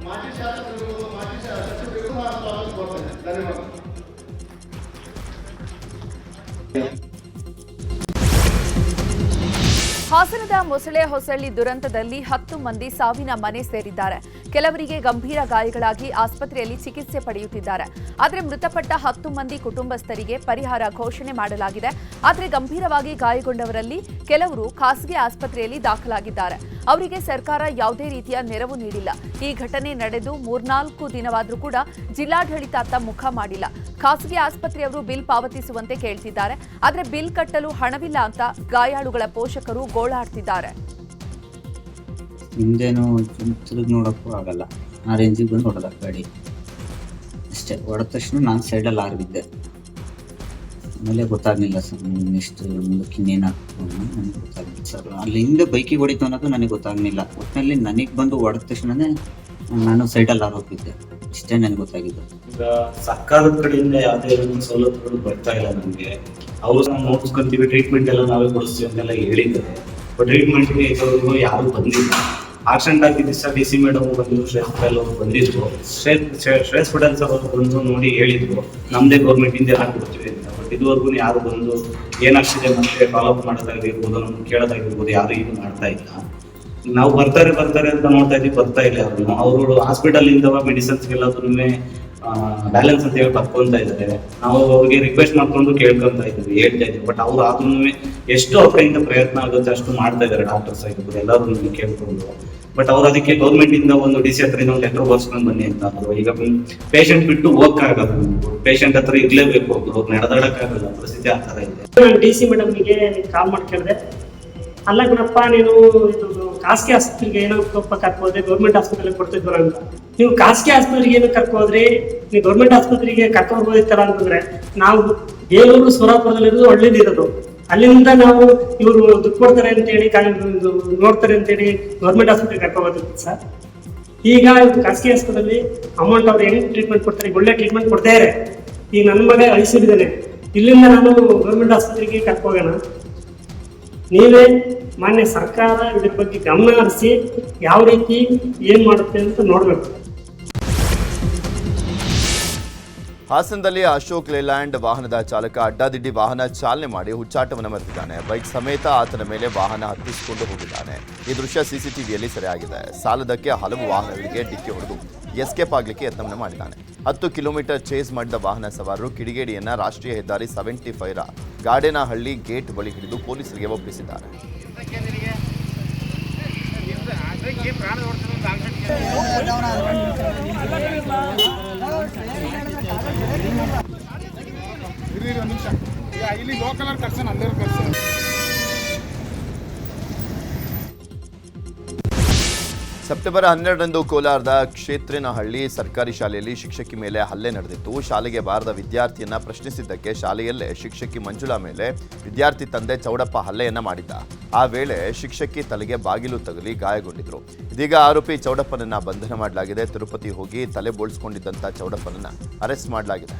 ಹಾಸನದ ಮೊಸಳೆ ಹೊಸಳ್ಳಿ ದುರಂತದಲ್ಲಿ 10 ಮಂದಿ ಸಾವಿನ ಮನೆ ಸೇರಿದ್ದಾರೆ. ಕೆಲವರಿಗೆ ಗಂಭೀರ ಗಾಯಗಳಾಗಿ ಆಸ್ಪತ್ರೆಯಲ್ಲಿ ಚಿಕಿತ್ಸೆ ಪಡೆಯುತ್ತಿದ್ದಾರೆ. ಆದರೆ ಮೃತಪಟ್ಟ 10 ಮಂದಿ ಕುಟುಂಬಸ್ಥರಿಗೆ ಪರಿಹಾರ ಘೋಷಣೆ ಮಾಡಲಾಗಿದೆ. ಆದರೆ ಗಂಭೀರವಾಗಿ ಗಾಯಗೊಂಡವರಲ್ಲಿ ಕೆಲವರು ಖಾಸಗಿ ಆಸ್ಪತ್ರೆಯಲ್ಲಿ ದಾಖಲಾಗಿದ್ದಾರೆ. ಅವರಿಗೆ ಸರ್ಕಾರ ಯಾವುದೇ ರೀತಿಯ ನೆರವು ನೀಡಿಲ್ಲ. ಈ ಘಟನೆ ನಡೆದು 3-4 ದಿನವಾದರೂ ಕೂಡ ಜಿಲ್ಲಾಡಳಿತ ಅತ್ತ ಮುಖ ಮಾಡಿಲ್ಲ. ಖಾಸಗಿ ಆಸ್ಪತ್ರೆಯವರು ಬಿಲ್ ಪಾವತಿಸುವಂತೆ ಕೇಳ್ತಿದ್ದಾರೆ. ಆದರೆ ಬಿಲ್ ಕಟ್ಟಲು ಹಣವಿಲ್ಲ ಅಂತ ಗಾಯಾಳುಗಳ ಪೋಷಕರು ಗೋಳಾಡ್ತಿದ್ದಾರೆ. ಹಿಂದೇನು ತಿರುಗಿ ನೋಡೋಕ್ಕೂ ಆಗಲ್ಲ, ಆ ರೇಂಜಿಗೆ ಬಂದು ಹೊಡೆದ ಗಾಡಿ ಅಷ್ಟೇ. ಹೊಡೆದ ತಕ್ಷಣ ನಾನು ಸೈಡಲ್ಲಿ ಆರ್ಬಿದ್ದೆ. ಆಮೇಲೆ ಗೊತ್ತಾಗಲಿಲ್ಲ ಸರ್, ನೆಕ್ಸ್ಟ್ ಮುಂದಕ್ಕೆ ಇನ್ನೇನಾಗ್ತದೆ ನನಗೆ ಗೊತ್ತಾಗಲಿಲ್ಲ ಸರ್. ಅಲ್ಲಿ ಹಿಂದೆ ಬೈಕಿಗೆ ಹೊಡಿತು ಅನ್ನೋದು ನನಗೆ ಗೊತ್ತಾಗಲಿಲ್ಲ. ಒಟ್ಟಿನಲ್ಲಿ ನನಗೆ ಬಂದು ಹೊಡೆದ ತಕ್ಷಣನೇ ನಾನು ಸೈಡಲ್ಲಿ ಆರೋಪಿದ್ದೆ. ಇಷ್ಟೇ ನನಗೆ ಗೊತ್ತಾಗಿದ್ದು. ಈಗ ಸರ್ಕಾರದ ಕಡೆಯಿಂದ ಯಾವುದೇ ಒಂದು ಸೌಲಭ್ಯಗಳು ಬರ್ತಾ ಇಲ್ಲ ನಮಗೆ. ಅವರು ನಾವು ನೋಡ್ಸ್ಕೊಂತೀವಿ, ಟ್ರೀಟ್ಮೆಂಟ್ ಎಲ್ಲ ನಾವೇ ಕೊಡಿಸ್ತೀವಿ ಅಂತೆಲ್ಲ ಹೇಳಿದ್ದಾರೆ. ಬಟ್ ಟ್ರೀಟ್ಮೆಂಟ್ಗೆ ಇರೋರು ಯಾರು ಬಂದಿಲ್ಲ. ಆಕ್ಸಿಡೆಂಟ್ ಆಗಿದ್ದು ಸರ್ DC ಮೇಡಮ್ ಬಂದಿದ್ರು, ಶ್ರೇಷ್ಠ ಪಟೇಲ್ ಅವರು ಬಂದಿದ್ರು. ಶ್ರೇಷ್ಠ ಪಟೇಲ್ ಸರ್ ಅವರು ಬಂದು ನೋಡಿ ಹೇಳಿದ್ರು, ನಮ್ಮದೇ ಗೌರ್ಮೆಂಟಿಂದ ಎಲ್ಲ ಕೊಡ್ತೀವಿ ಅಂತ. ಬಟ್ ಇದುವರೆಗೂ ಯಾರು ಬಂದು ಏನಾಗ್ತಿದೆ ಮತ್ತೆ ಫಾಲೋಅಪ್ ಮಾಡೋದಾಗಿರ್ಬೋದು, ನಮ್ಗೆ ಕೇಳೋದಾಗಿರ್ಬೋದು, ಯಾರು ಇದು ಮಾಡ್ತಾ ಇಲ್ಲ. ನಾವು ಬರ್ತಾರೆ ಅಂತ ನೋಡ್ತಾ ಇದ್ದೀವಿ, ಬರ್ತಾ ಇಲ್ಲ ಅವರು ಹಾಸ್ಪಿಟಲ್ ಇಂದ ಮೆಡಿಸಿನ್ಸ್ಗೆಲ್ಲದೂ ಬ್ಯಾಲೆನ್ಸ್ ಅಂತ ಹೇಳಿ ಬರ್ಕೊಂತ ಇದ್ದಾರೆ. ನಾವು ಅವ್ರಿಗೆ ರಿಕ್ವೆಸ್ಟ್ ಮಾಡ್ಕೊಂಡು ಕೇಳ್ಕೊಂತ ಇದ್ದೀವಿ, ಹೇಳ್ತಾ ಇದ್ದೀವಿ. ಬಟ್ ಅವ್ರು ಆದ್ರೂ ಎಷ್ಟು ಅವ್ರ ಕಡೆಯಿಂದ ಪ್ರಯತ್ನ ಆಗುತ್ತೆ ಅಷ್ಟು ಮಾಡ್ತಾ ಇದ್ದಾರೆ. ಡಾಕ್ಟರ್ಸ್ ಆಗಿರ್ಬೋದು ಎಲ್ಲರೂ ಕೇಳ್ಕೊಂಡು. ಬಟ್ ಅವ್ರು ಅದಕ್ಕೆ ಗೌರ್ಮೆಂಟ್ ಇಂದ ಒಂದು DC ಹತ್ರದಿಂದ ಒಂದು ಲೆಟರ್ ಬರ್ಸ್ಕೊಂಡು ಬನ್ನಿ ಅಂತ ಅಂದ್ರು. ಈಗ ಪೇಷಂಟ್ ಬಿಟ್ಟು ಹೋಗಕ್ಕಾಗಲ್ಲ, ಪೇಷಂಟ್ ಹತ್ರ ಇರ್ಲೇಬೇಕು, ಅವ್ರು ನಡೆದಾಡಕ್ಕಾಗಲ್ಲ, ಪರಿಸ್ಥಿತಿ ಆ ಥರ ಇದೆ. DC ಮೇಡಮ್ಗೆ ಕಾಲ್ ಮಾಡಿ ಕೇಳಿದೆ, ಅಲ್ಲ ಗುಣಪ್ಪ ನೀನು ಇದು ಖಾಸಗಿ ಆಸ್ಪತ್ರೆಗೆ ಏನೋ ಕರ್ಕೋದ್ರೆ ಗೌರ್ಮೆಂಟ್ ಆಸ್ಪತ್ರೆಗೆ ಕೊಡ್ತಿದ್ವಲ್ಲ ಅಂತ. ನೀವು ಖಾಸಗಿ ಆಸ್ಪತ್ರೆಗೆ ಏನೋ ಕರ್ಕೋದ್ರಿ, ನೀವು ಗೌರ್ಮೆಂಟ್ ಆಸ್ಪತ್ರೆಗೆ ಕರ್ಕೊಂಡು ಹೋಗ್ತಾರ ಅಂತಂದ್ರೆ ನಾವು ಬೇಲೂರು ಸೋಲಾಪುರದಲ್ಲಿರೋದು ಒಳ್ಳೇದಿರೋದು. ಅಲ್ಲಿಂದ ನಾವು ಇವರು ದುಡ್ಡು ಕೊಡ್ತಾರೆ ಅಂತೇಳಿ ನೋಡ್ತಾರೆ ಅಂತೇಳಿ ಗೌರ್ಮೆಂಟ್ ಆಸ್ಪತ್ರೆಗೆ ಕರ್ಕೋಬೋದಿತ್ತು ಸರ್. ಈಗ ಖಾಸಗಿ ಆಸ್ಪತ್ರೆಯಲ್ಲಿ ಅಮೌಂಟ್ ಅವ್ರು ಹೆಂಗ್ ಟ್ರೀಟ್ಮೆಂಟ್ ಕೊಡ್ತಾರೆ, ಒಳ್ಳೆ ಟ್ರೀಟ್ಮೆಂಟ್ ಕೊಡ್ತಾ ಇದ್ದಾರೆ. ಈಗ ನನ್ನ ಮಗ ಐಸಿಯುಲಿದ್ದಾನೆ, ಇಲ್ಲಿಂದ ನಾನು ಗೌರ್ಮೆಂಟ್ ಆಸ್ಪತ್ರೆಗೆ ಕರ್ಕೋಗೋಣ. ನೀವೇ ಮಾನ್ಯ ಸರ್ಕಾರ ಇದ್ರ ಬಗ್ಗೆ ಗಮನ ಹರಿಸಿ ಯಾವ ರೀತಿ ಏನ್ ಮಾಡುತ್ತೆ ಅಂತ ನೋಡ್ಬೇಕು. ಹಾಸನದಲ್ಲಿ ಅಶೋಕ್ ಲೇಲ್ಯಾಂಡ್ ವಾಹನದ ಚಾಲಕ ಅಡ್ಡಾದಿಡ್ಡಿ ವಾಹನ ಚಾಲನೆ ಮಾಡಿ ಹುಚ್ಚಾಟವನ್ನು ಮೆರೆದಿದ್ದಾನೆ. ಬೈಕ್ ಸಮೇತ ಆತನ ಮೇಲೆ ವಾಹನ ಹತ್ತಿಸಿಕೊಂಡು ಹೋಗಿದ್ದಾನೆ. ಈ ದೃಶ್ಯ ಸಿಸಿಟಿವಿಯಲ್ಲಿ ಸೆರೆಯಾಗಿದೆ. ಸಾಲದಕ್ಕೆ ಹಲವು ವಾಹನಗಳಿಗೆ ಡಿಕ್ಕಿ ಹೊಡೆದು ಎಸ್ಕೇಪ್ ಆಗಲಿಕ್ಕೆ ಯತ್ನವನ್ನು ಮಾಡಿದ್ದಾನೆ. 10 ಕಿಲೋಮೀಟರ್ ಚೇಸ್ ಮಾಡಿದ ವಾಹನ ಸವಾರರು ಕಿಡಿಗೇಡಿಯನ್ನ ರಾಷ್ಟ್ರೀಯ ಹೆದ್ದಾರಿ 75ರ ಗಾಡೇನಹಳ್ಳಿ ಗೇಟ್ ಬಳಿ ಹಿಡಿದು ಪೊಲೀಸರಿಗೆ ಒಪ್ಪಿಸಿದ್ದಾರೆ. ಸೆಪ್ಟೆಂಬರ್ 12ರಂದು ಕೋಲಾರದ ಕ್ಷೇತ್ರಿನಹಳ್ಳಿ ಸರ್ಕಾರಿ ಶಾಲೆಯಲ್ಲಿ ಶಿಕ್ಷಕಿ ಮೇಲೆ ಹಲ್ಲೆ ನಡೆದಿತ್ತು. ಶಾಲೆಗೆ ಬಾರದ ವಿದ್ಯಾರ್ಥಿಯನ್ನ ಪ್ರಶ್ನಿಸಿದ್ದಕ್ಕೆ ಶಾಲೆಯಲ್ಲೇ ಶಿಕ್ಷಕಿ ಮಂಜುಳಾ ಮೇಲೆ ವಿದ್ಯಾರ್ಥಿ ತಂದೆ ಚೌಡಪ್ಪ ಹಲ್ಲೆಯನ್ನ ಮಾಡಿದ್ದ. ಆ ವೇಳೆ ಶಿಕ್ಷಕಿ ತಲೆಗೆ ಬಾಗಿಲು ತಗುಲಿ ಗಾಯಗೊಂಡಿದ್ರು. ಇದೀಗ ಆರೋಪಿ ಚೌಡಪ್ಪನನ್ನ ಬಂಧನ ಮಾಡಲಾಗಿದೆ. ತಿರುಪತಿ ಹೋಗಿ ತಲೆ ಬೋಳ್ಸ್ಕೊಂಡಿದ್ದಂಥ ಚೌಡಪ್ಪನನ್ನ ಅರೆಸ್ಟ್ ಮಾಡಲಾಗಿದೆ.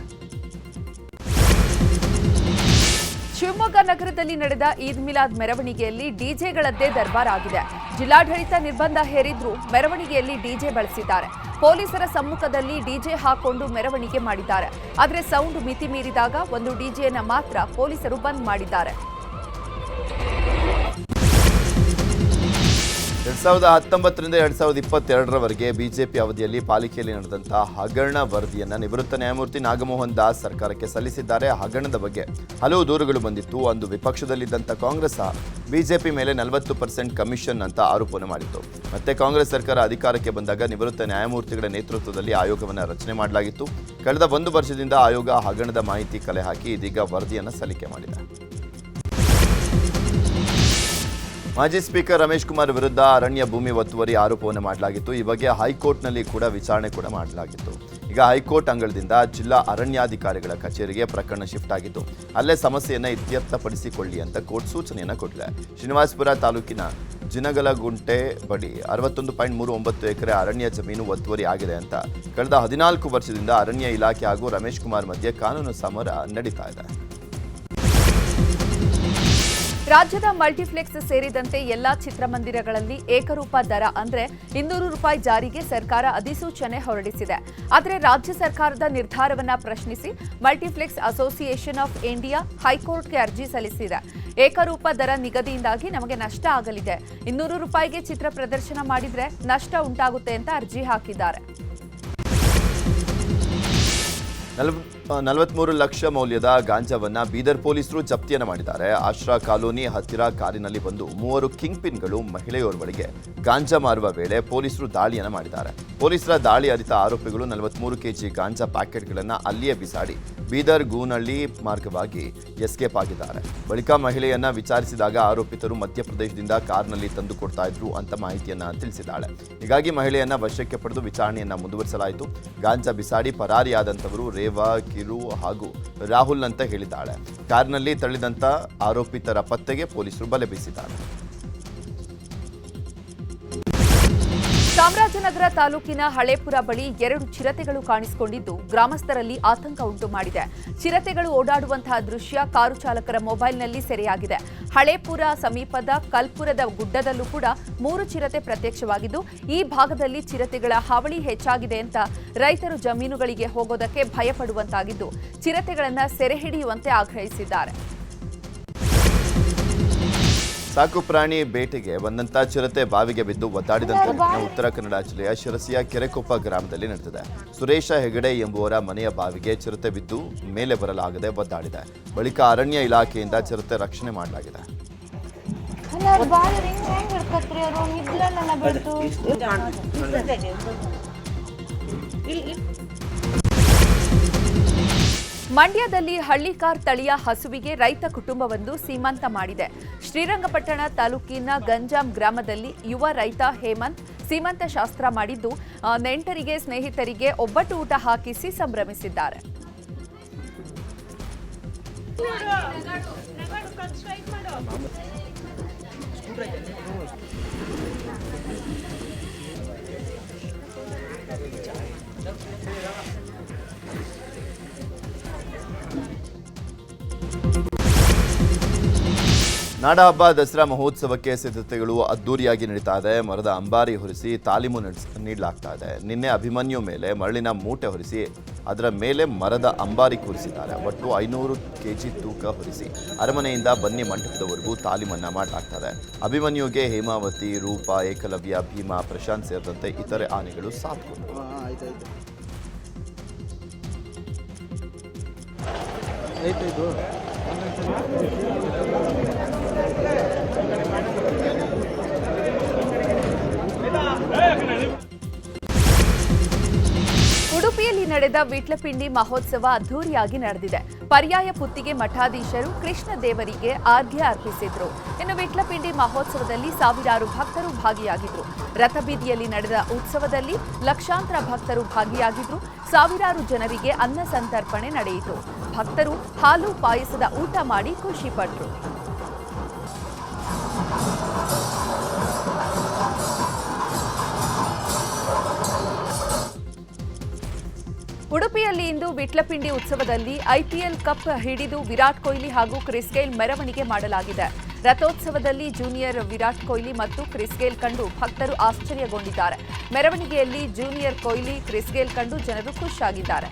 ಶಿವಮೊಗ್ಗ ನಗರದಲ್ಲಿ ನಡೆದ ಈದ್ ಮಿಲಾದ್ ಮೆರವಣಿಗೆಯಲ್ಲಿ ಡಿಜೆಗಳದ್ದೇ ದರ್ಬಾರ್ ಆಗಿದೆ. ಜಿಲ್ಲಾಡಳಿತ ನಿರ್ಬಂಧ ಹೇರಿದ್ರೂ ಮೆರವಣಿಗೆಯಲ್ಲಿ ಡಿಜೆ ಬಳಸಿದ್ದಾರೆ. ಪೊಲೀಸರ ಸಮ್ಮುಖದಲ್ಲಿ ಡಿಜೆ ಹಾಕೊಂಡು ಮೆರವಣಿಗೆ ಮಾಡಿದ್ದಾರೆ. ಆದರೆ ಸೌಂಡ್ ಮಿತಿ ಮೀರಿದಾಗ ಒಂದು ಡಿಜೆಯನ್ನು ಮಾತ್ರ ಪೊಲೀಸರು ಬಂದ್ ಮಾಡಿದ್ದಾರೆ. 2019ರಿಂದ 2022ರವರೆಗೆ ಬಿಜೆಪಿ ಅವಧಿಯಲ್ಲಿ ಪಾಲಿಕೆಯಲ್ಲಿ ನಡೆದಂತಹ ಹಗರಣ ವರದಿಯನ್ನು ನಿವೃತ್ತ ನ್ಯಾಯಮೂರ್ತಿ ನಾಗಮೋಹನ್ ದಾಸ್ ಸರ್ಕಾರಕ್ಕೆ ಸಲ್ಲಿಸಿದ್ದಾರೆ. ಹಗರಣದ ಬಗ್ಗೆ ಹಲವು ದೂರುಗಳು ಬಂದಿತ್ತು. ಅಂದು ವಿಪಕ್ಷದಲ್ಲಿದ್ದಂಥ ಕಾಂಗ್ರೆಸ್ ಬಿಜೆಪಿ ಮೇಲೆ 40% ಕಮಿಷನ್ ಅಂತ ಆರೋಪವನ್ನು ಮಾಡಿತ್ತು. ಮತ್ತೆ ಕಾಂಗ್ರೆಸ್ ಸರ್ಕಾರ ಅಧಿಕಾರಕ್ಕೆ ಬಂದಾಗ ನಿವೃತ್ತ ನ್ಯಾಯಮೂರ್ತಿಗಳ ನೇತೃತ್ವದಲ್ಲಿ ಆಯೋಗವನ್ನು ರಚನೆ ಮಾಡಲಾಗಿತ್ತು. ಕಳೆದ 1 ವರ್ಷದಿಂದ ಆಯೋಗ ಹಗರಣದ ಮಾಹಿತಿ ಕಲೆ ಹಾಕಿ ಇದೀಗ ವರದಿಯನ್ನು ಸಲ್ಲಿಕೆ ಮಾಡಿದೆ. ಮಾಜಿ ಸ್ಪೀಕರ್ ರಮೇಶ್ ಕುಮಾರ್ ವಿರುದ್ಧ ಅರಣ್ಯ ಭೂಮಿ ಒತ್ತುವರಿ ಆರೋಪವನ್ನು ಮಾಡಲಾಗಿತ್ತು. ಈ ಬಗ್ಗೆ ಹೈಕೋರ್ಟ್ನಲ್ಲಿ ಕೂಡ ವಿಚಾರಣೆ ಕೂಡ ಮಾಡಲಾಗಿತ್ತು. ಈಗ ಹೈಕೋರ್ಟ್ ಅಂಗಳದಿಂದ ಜಿಲ್ಲಾ ಅರಣ್ಯಾಧಿಕಾರಿಗಳ ಕಚೇರಿಗೆ ಪ್ರಕರಣ ಶಿಫ್ಟ್ ಆಗಿತ್ತು. ಅಲ್ಲೇ ಸಮಸ್ಯೆಯನ್ನು ಇತ್ಯರ್ಥಪಡಿಸಿಕೊಳ್ಳಿ ಅಂತ ಕೋರ್ಟ್ ಸೂಚನೆಯನ್ನು ಕೊಟ್ಟಿದೆ. ಶ್ರೀನಿವಾಸಪುರ ತಾಲೂಕಿನ ಜಿನಗಲಗುಂಟೆ ಬಳಿ 61.39 ಎಕರೆ ಅರಣ್ಯ ಜಮೀನು ಒತ್ತುವರಿ ಆಗಿದೆ ಅಂತ ಕಳೆದ 14 ವರ್ಷದಿಂದ ಅರಣ್ಯ ಇಲಾಖೆ ಹಾಗೂ ರಮೇಶ್ ಕುಮಾರ್ ಮಧ್ಯೆ ಕಾನೂನು ಸಮರ ನಡೀತಾ ಇದೆ. ರಾಜ್ಯದ ಮಲ್ಟಿಪ್ಲೆಕ್ಸ್ ಸೇರಿದಂತೆ ಎಲ್ಲಾ ಚಿತ್ರಮಂದಿರಗಳಲ್ಲಿ ಏಕರೂಪ ದರ ಅಂದ್ರೆ 200 ರೂಪಾಯಿ ಜಾರಿಗೆ ಸರ್ಕಾರ ಅಧಿಸೂಚನೆ ಹೊರಡಿಸಿದೆ. ಆದರೆ ರಾಜ್ಯ ಸರ್ಕಾರದ ನಿರ್ಧಾರವನ್ನ ಪ್ರಶ್ನಿಸಿ ಮಲ್ಟಿಪ್ಲೆಕ್ಸ್ ಅಸೋಸಿಯೇಷನ್ ಆಫ್ ಇಂಡಿಯಾ ಹೈಕೋರ್ಟ್ಗೆ ಅರ್ಜಿ ಸಲ್ಲಿಸಿದೆ. ಏಕರೂಪ ದರ ನಿಗದಿಯಿಂದಾಗಿ ನಮಗೆ ನಷ್ಟ ಆಗಲಿದೆ. 200 ರೂಪಾಯಿಗೆ ಚಿತ್ರ ಪ್ರದರ್ಶನ ಮಾಡಿದ್ರೆ ನಷ್ಟ ಉಂಟಾಗುತ್ತೆ ಅಂತ ಅರ್ಜಿ ಹಾಕಿದ್ದಾರೆ. 43 ಲಕ್ಷ ಮೌಲ್ಯದ ಗಾಂಜಾವನ್ನ ಬೀದರ್ ಪೊಲೀಸರು ಜಪ್ತಿಯನ್ನು ಮಾಡಿದ್ದಾರೆ. ಆಶ್ರಾ ಕಾಲೋನಿ ಹತ್ತಿರ ಕಾರಿನಲ್ಲಿ ಬಂದು 3 ಕಿಂಗ್ ಪಿನ್ಗಳು ಮಹಿಳೆಯೋರ್ವಳಿಗೆ ಗಾಂಜಾ ಮಾರುವ ವೇಳೆ ಪೊಲೀಸರು ದಾಳಿಯನ್ನು ಮಾಡಿದ್ದಾರೆ. ಪೊಲೀಸರ ದಾಳಿ ಅರಿತ ಆರೋಪಿಗಳು 43 ಕೆಜಿ ಗಾಂಜಾ ಪ್ಯಾಕೆಟ್ಗಳನ್ನು ಅಲ್ಲಿಯೇ ಬಿಸಾಡಿ ಬೀದರ್ ಗೂನಹಳ್ಳಿ ಮಾರ್ಗವಾಗಿ ಎಸ್ಕೇಪ್ ಆಗಿದ್ದಾರೆ. ಬಳಿಕ ಮಹಿಳೆಯನ್ನ ವಿಚಾರಿಸಿದಾಗ ಆರೋಪಿತರು ಮಧ್ಯಪ್ರದೇಶದಿಂದ ಕಾರ್ನಲ್ಲಿ ತಂದು ಕೊಡ್ತಾ ಇದ್ರು ಅಂತ ಮಾಹಿತಿಯನ್ನ ತಿಳಿಸಿದ್ದಾಳೆ. ಹೀಗಾಗಿ ಮಹಿಳೆಯನ್ನ ವಶಕ್ಕೆ ಪಡೆದು ವಿಚಾರಣೆಯನ್ನ ಮುಂದುವರಿಸಲಾಯಿತು. ಗಾಂಜಾ ಬಿಸಾಡಿ ಪರಾರಿಯಾದಂಥವರು ರೇವಾ, ಕಿರು ಹಾಗೂ ರಾಹುಲ್ ಅಂತ ಹೇಳಿದ್ದಾಳೆ. ಕಾರ್ನಲ್ಲಿ ತಳ್ಳಿದಂತ ಆರೋಪಿತರ ಪತ್ತೆಗೆ ಪೊಲೀಸರು ಬಲೆ ಬೀಸಿದ್ದಾರೆ. ಚಾಮರಾಜನಗರ ತಾಲೂಕಿನ ಹಳೇಪುರ ಬಳಿ 2 ಚಿರತೆಗಳು ಕಾಣಿಸಿಕೊಂಡಿದ್ದು ಗ್ರಾಮಸ್ಥರಲ್ಲಿ ಆತಂಕ ಉಂಟು ಮಾಡಿದೆ. ಚಿರತೆಗಳು ಓಡಾಡುವಂತಹ ದೃಶ್ಯ ಕಾರು ಚಾಲಕರ ಮೊಬೈಲ್ನಲ್ಲಿ ಸೆರೆಯಾಗಿದೆ. ಹಳೇಪುರ ಸಮೀಪದ ಕಲ್ಪುರದ ಗುಡ್ಡದಲ್ಲೂ ಕೂಡ 3 ಚಿರತೆ ಪ್ರತ್ಯಕ್ಷವಾಗಿದ್ದು ಈ ಭಾಗದಲ್ಲಿ ಚಿರತೆಗಳ ಹಾವಳಿ ಹೆಚ್ಚಾಗಿದೆ ಅಂತ ರೈತರು ಜಮೀನುಗಳಿಗೆ ಹೋಗೋದಕ್ಕೆ ಭಯಪಡುವಂತಾಗಿದ್ದು ಚಿರತೆಗಳನ್ನು ಸೆರೆ ಹಿಡಿಯುವಂತೆ ಆಗ್ರಹಿಸಿದ್ದಾರೆ. ಸಾಕು ಪ್ರಾಣಿ ಬೇಟೆಗೆ ಬಂದಂತ ಚಿರತೆ ಬಾವಿಗೆ ಬಿದ್ದು ಒದ್ದಾಡಿದಂತ ಘಟನೆ ಉತ್ತರ ಕನ್ನಡ ಜಿಲ್ಲೆಯ ಶಿರಸಿಯ ಕೆರೆಕೊಪ್ಪ ಗ್ರಾಮದಲ್ಲಿ ನಡೆದಿದೆ. ಸುರೇಶ ಹೆಗಡೆ ಎಂಬುವರ ಮನೆಯ ಬಾವಿಗೆ ಚಿರತೆ ಬಿದ್ದು ಮೇಲೆ ಬರಲಾಗದೆ ಒದ್ದಾಡಿದೆ. ಬಳಿಕ ಅರಣ್ಯ ಇಲಾಖೆಯಿಂದ ಚಿರತೆ ರಕ್ಷಣೆ ಮಾಡಲಾಗಿದೆ. ಮಂಡ್ಯದಲ್ಲಿ ಹಳ್ಳಿಕಾರ್ ತಳಿಯ ಹಸುವಿಗೆ ರೈತ ಕುಟುಂಬವೊಂದು ಸೀಮಂತ ಮಾಡಿದೆ. ಶ್ರೀರಂಗಪಟ್ಟಣ ತಾಲೂಕಿನ ಗಂಜಾಂ ಗ್ರಾಮದಲ್ಲಿ ಯುವ ರೈತ ಹೇಮಂತ್ ಸೀಮಂತ ಶಾಸ್ತ್ರ ಮಾಡಿದ್ದು, ನೆಂಟರಿಗೆ ಸ್ನೇಹಿತರಿಗೆ ಒಬ್ಬಟ್ಟು ಊಟ ಹಾಕಿಸಿ ಸಂಭ್ರಮಿಸಿದ್ದಾರೆ. ನಾಡಹಬ್ಬ ದಸರಾ ಮಹೋತ್ಸವಕ್ಕೆ ಸಿದ್ಧತೆಗಳು ಅದ್ದೂರಿಯಾಗಿ ನಡೀತಾ ಇದೆ. ಮರದ ಅಂಬಾರಿ ಹೊರಿಸಿ ತಾಲೀಮು ನೀಡಲಾಗ್ತಾ ಇದೆ. ನಿನ್ನೆ ಅಭಿಮನ್ಯು ಮೇಲೆ ಮರಳಿನ ಮೂಟೆ ಹೊರಿಸಿ ಅದರ ಮೇಲೆ ಮರದ ಅಂಬಾರಿ ಕೂರಿಸಿದ್ದಾರೆ. ಒಟ್ಟು 500 kg ತೂಕ ಹೊರಿಸಿ ಅರಮನೆಯಿಂದ ಬನ್ನಿ ಮಂಟಪದವರೆಗೂ ತಾಲೀಮನ್ನ ಮಾಡಲಾಗ್ತಾ ಇದೆ. ಅಭಿಮನ್ಯುಗೆ ಹೇಮಾವತಿ, ರೂಪ, ಏಕಲವ್ಯ, ಭೀಮಾ, ಪ್ರಶಾಂತ್ ಸೇರಿದಂತೆ ಇತರೆ ಆನೆಗಳು ಸಾಥ್ ಕೊಟ್ಟರು. ಉಡುಪಿಯಲ್ಲಿ ನಡೆದ ವಿಟ್ಲಪಿಂಡಿ ಮಹೋತ್ಸವ ಅದ್ದೂರಿಯಾಗಿ ನಡೆದಿದೆ. ಪರ್ಯಾಯ ಪುತ್ತಿಗೆ ಮಠಾಧೀಶರು ಕೃಷ್ಣ ದೇವರಿಗೆ ಆರ್ಘ್ಯ ಅರ್ಪಿಸಿದ್ರು. ಇನ್ನು ವಿಟ್ಲಪಿಂಡಿ ಮಹೋತ್ಸವದಲ್ಲಿ ಸಾವಿರಾರು ಭಕ್ತರು ಭಾಗಿಯಾಗಿದ್ರು. ರಥಬೀದಿಯಲ್ಲಿ ನಡೆದ ಉತ್ಸವದಲ್ಲಿ ಲಕ್ಷಾಂತರ ಭಕ್ತರು ಭಾಗಿಯಾಗಿದ್ರು. ಸಾವಿರಾರು ಜನರಿಗೆ ಅನ್ನ ಸಂತರ್ಪಣೆ ನಡೆಯಿತು. ಭಕ್ತರು ಹಾಲು ಪಾಯಸದ ಊಟ ಮಾಡಿ ಖುಷಿಪಟ್ಟರು. ಉಡುಪಿಯಲ್ಲಿ ಇಂದು ವಿಟ್ಲಪಿಂಡಿ ಉತ್ಸವದಲ್ಲಿ ಐಪಿಎಲ್ ಕಪ್ ಹಿಡಿದು ವಿರಾಟ್ ಕೊಹ್ಲಿ ಹಾಗೂ ಕ್ರಿಸ್ ಗೇಲ್ ಮೆರವಣಿಗೆ ಮಾಡಲಾಗಿದೆ. ರಥೋತ್ಸವದಲ್ಲಿ ಜೂನಿಯರ್ ವಿರಾಟ್ ಕೊಹ್ಲಿ ಮತ್ತು ಕ್ರಿಸ್ ಗೇಲ್ ಕಂಡು ಭಕ್ತರು ಆಶ್ಚರ್ಯಗೊಂಡಿದ್ದಾರೆ. ಮೆರವಣಿಗೆಯಲ್ಲಿ ಜೂನಿಯರ್ ಕೊಹ್ಲಿ, ಕ್ರಿಸ್ ಗೇಲ್ ಕಂಡು ಜನರು ಖುಷಿಯಾಗಿದ್ದಾರೆ.